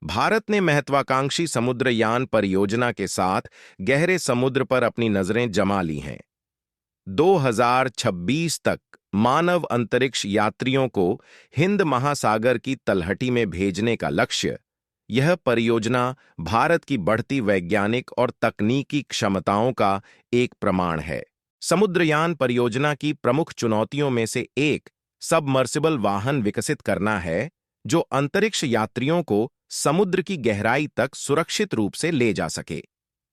भारत ने महत्वाकांक्षी समुद्रयान परियोजना के साथ गहरे समुद्र पर अपनी नजरें जमा ली हैं। 2026 तक मानव अंतरिक्ष यात्रियों को हिंद महासागर की तलहटी में भेजने का लक्ष्य। यह परियोजना भारत की बढ़ती वैज्ञानिक और तकनीकी क्षमताओं का एक प्रमाण है। समुद्रयान परियोजना की प्रमुख चुनौतियों में से एक सबमर्सिबल वाहन विकसित करना है, जो अंतरिक्ष यात्रियों को समुद्र की गहराई तक सुरक्षित रूप से ले जा सके।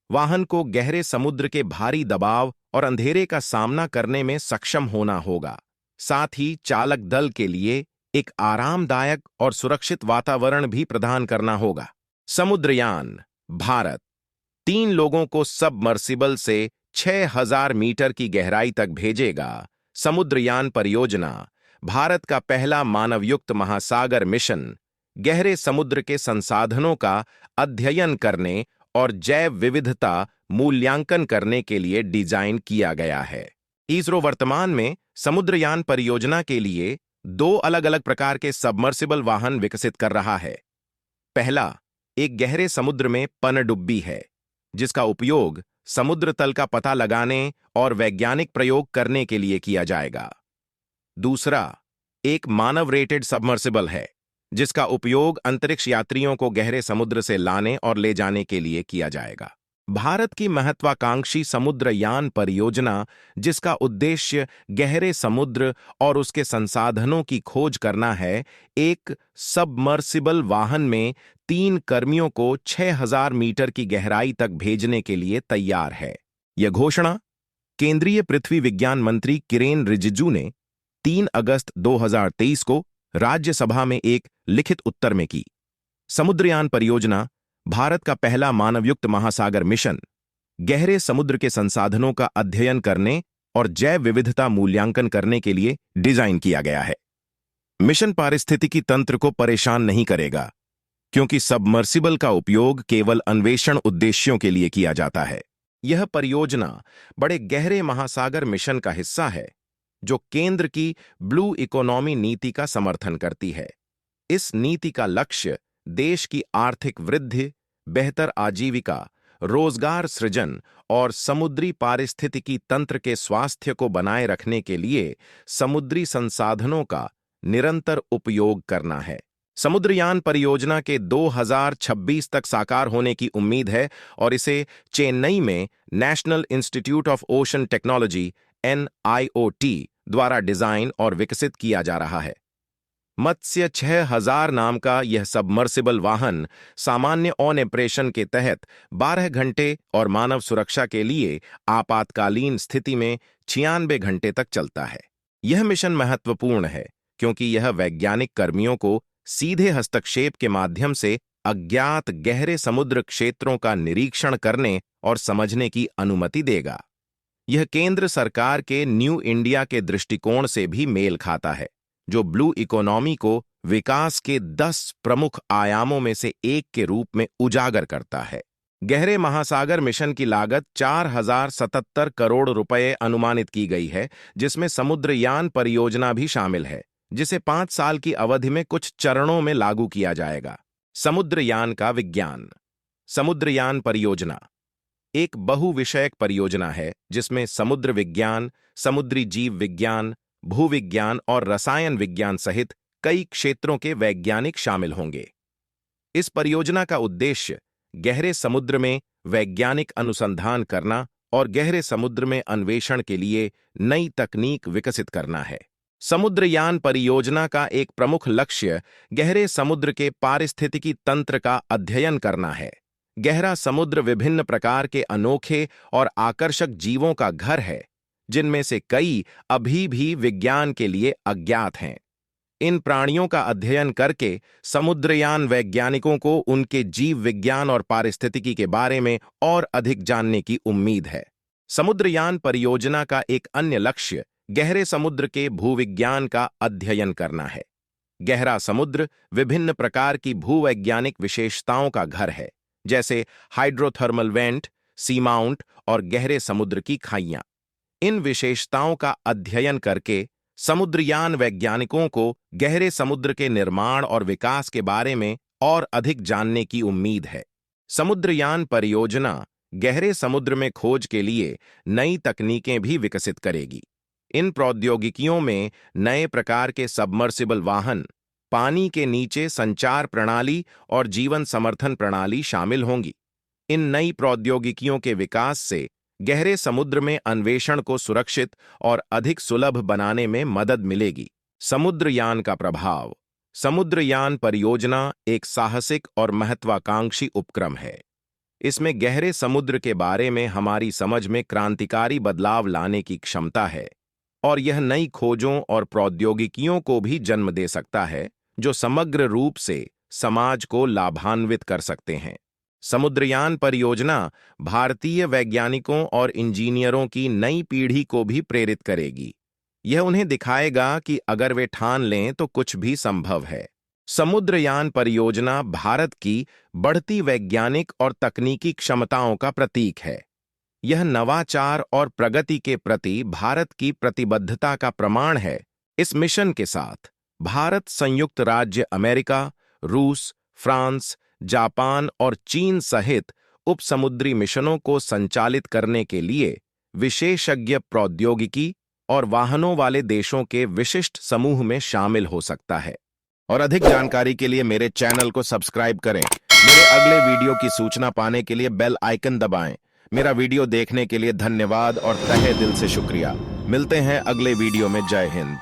वाहन को गहरे समुद्र के भारी दबाव और अंधेरे का सामना करने में सक्षम होना होगा। साथ ही चालक दल के लिए एक आरामदायक और सुरक्षित वातावरण भी प्रदान करना होगा। समुद्रयान भारत 3 लोगों को सबमर्सिबल से 6000 मीटर की गहराई तक भेजेगा। समुद्रयान परियोजना भारत का पहला मानवयुक्त महासागर मिशन गहरे समुद्र के संसाधनों का अध्ययन करने और जैव विविधता मूल्यांकन करने के लिए डिजाइन किया गया है। इसरो वर्तमान में समुद्रयान परियोजना के लिए 2 अलग-अलग प्रकार के सबमर्सिबल वाहन विकसित कर रहा है। पहला एक गहरे समुद्र में पनडुब्बी है, जिसका उपयोग समुद्र तल का पता लगाने और वैज्ञानिक प्रयोग करने के लिए किया जाएगा। दूसरा एक मानव रेटेड सबमर्सिबल है, जिसका उपयोग अंतरिक्ष यात्रियों को गहरे समुद्र से लाने और ले जाने के लिए किया जाएगा। भारत की महत्वाकांक्षी समुद्रयान परियोजना, जिसका उद्देश्य गहरे समुद्र और उसके संसाधनों की खोज करना है, एक सबमर्सिबल वाहन में 3 कर्मियों को 6000 मीटर की गहराई तक भेजने के लिए तैयार है। यह घोषणा केंद्रीय पृथ्वी विज्ञान मंत्री किरेन रिजिजू ने 3 अगस्त 2023 को राज्यसभा में एक लिखित उत्तर में की। समुद्रयान परियोजना भारत का पहला मानवयुक्त महासागर मिशन गहरे समुद्र के संसाधनों का अध्ययन करने और जैव विविधता मूल्यांकन करने के लिए डिजाइन किया गया है। मिशन पारिस्थितिकी तंत्र को परेशान नहीं करेगा, क्योंकि सबमर्सिबल का उपयोग केवल अन्वेषण उद्देश्यों के लिए किया जाता है। यह परियोजना बड़े गहरे महासागर मिशन का हिस्सा है, जो केंद्र की ब्लू इकोनॉमी नीति का समर्थन करती है। इस नीति का लक्ष्य देश की आर्थिक वृद्धि, बेहतर आजीविका, रोजगार सृजन और समुद्री पारिस्थितिकी तंत्र के स्वास्थ्य को बनाए रखने के लिए समुद्री संसाधनों का निरंतर उपयोग करना है। समुद्रयान परियोजना के 2026 तक साकार होने की उम्मीद है और इसे चेन्नई में national institute of ocean technology (NIOT) द्वारा डिजाइन और विकसित किया जा रहा है। मत्स्य 6000 नाम का यह सबमर्सिबल वाहन सामान्य ऑपरेशन के तहत 12 घंटे और मानव सुरक्षा के लिए आपातकालीन स्थिति में 96 घंटे तक चलता है। यह मिशन महत्वपूर्ण है क्योंकि यह वैज्ञानिक कर्मियों को सीधे हस्तक्षेप के माध्यम से अज्ञात गहरे समुद्र क्षेत्रों का निरीक्षण करने और समझने की अनुमति देगा। यह केंद्र सरकार के न्यू इंडिया के दृष्टिकोण से भी मेल खाता है, जो ब्लू इकोनॉमी को विकास के 10 प्रमुख आयामों में से एक के रूप में उजागर करता है। गहरे महासागर मिशन की लागत 4077 करोड़ रुपए अनुमानित की गई है, जिसमें समुद्रयान परियोजना भी शामिल है, जिसे 5 साल की अवधि में कुछ चरणों में लागू किया जाएगा। समुद्रयान का विज्ञान। समुद्रयान परियोजना एक बहुविषयक परियोजना है, जिसमें समुद्र विज्ञान, समुद्री जीव विज्ञान, भूविज्ञान और रसायन विज्ञान सहित कई क्षेत्रों के वैज्ञानिक शामिल होंगे। इस परियोजना का उद्देश्य गहरे समुद्र में वैज्ञानिक अनुसंधान करना और गहरे समुद्र में अन्वेषण के लिए नई तकनीक विकसित करना है। समुद्रयान परियोजना का एक प्रमुख लक्ष्य गहरे समुद्र के पारिस्थितिकी तंत्र का अध्ययन करना है। गहरा समुद्र विभिन्न प्रकार के अनोखे और आकर्षक जीवों का घर है, जिनमें से कई अभी भी विज्ञान के लिए अज्ञात हैं। इन प्राणियों का अध्ययन करके समुद्रयान वैज्ञानिकों को उनके जीव विज्ञान और पारिस्थितिकी के बारे में और अधिक जानने की उम्मीद है। समुद्रयान परियोजना का एक अन्य लक्ष्य गहरे समुद्र के भूविज्ञान का अध्ययन करना है। गहरा समुद्र विभिन्न प्रकार की भूवैज्ञानिक विशेषताओं का घर है, जैसे हाइड्रोथर्मल वेंट, सीमाउंट और गहरे समुद्र की खाइयां। इन विशेषताओं का अध्ययन करके समुद्रयान वैज्ञानिकों को गहरे समुद्र के निर्माण और विकास के बारे में और अधिक जानने की उम्मीद है। समुद्रयान परियोजना गहरे समुद्र में खोज के लिए नई तकनीकें भी विकसित करेगी। इन प्रौद्योगिकियों में नए प्रकार के सबमर्सिबल वाहन, पानी के नीचे संचार प्रणाली और जीवन समर्थन प्रणाली शामिल होंगी। इन नई प्रौद्योगिकियों के विकास से गहरे समुद्र में अन्वेषण को सुरक्षित और अधिक सुलभ बनाने में मदद मिलेगी। समुद्रयान का प्रभाव। समुद्रयान परियोजना एक साहसिक और महत्वाकांक्षी उपक्रम है। इसमें गहरे समुद्र के बारे में हमारी समझ में क्रांतिकारी बदलाव लाने की क्षमता है और यह नई खोजों और प्रौद्योगिकियों को भी जन्म दे सकता है जो समग्र रूप से समाज को लाभान्वित कर सकते हैं। समुद्रयान परियोजना भारतीय वैज्ञानिकों और इंजीनियरों की नई पीढ़ी को भी प्रेरित करेगी। यह उन्हें दिखाएगा कि अगर वे ठान लें तो कुछ भी संभव है। समुद्रयान परियोजना भारत की बढ़ती वैज्ञानिक और तकनीकी क्षमताओं का प्रतीक है। यह नवाचार और प्रगति के प्रति भारत की प्रतिबद्धता का प्रमाण है। इस मिशन के साथ भारत संयुक्त राज्य अमेरिका, रूस, फ्रांस, जापान और चीन सहित उपसमुद्री मिशनों को संचालित करने के लिए विशेषज्ञ प्रौद्योगिकी और वाहनों वाले देशों के विशिष्ट समूह में शामिल हो सकता है। और अधिक जानकारी के लिए मेरे चैनल को सब्सक्राइब करें। मेरे अगले वीडियो की सूचना पाने के लिए बेल आइकन दबाएं। मेरा वीडियो देखने के लिए धन्यवाद और तहे दिल से शुक्रिया। मिलते हैं अगले वीडियो में। जय हिंद।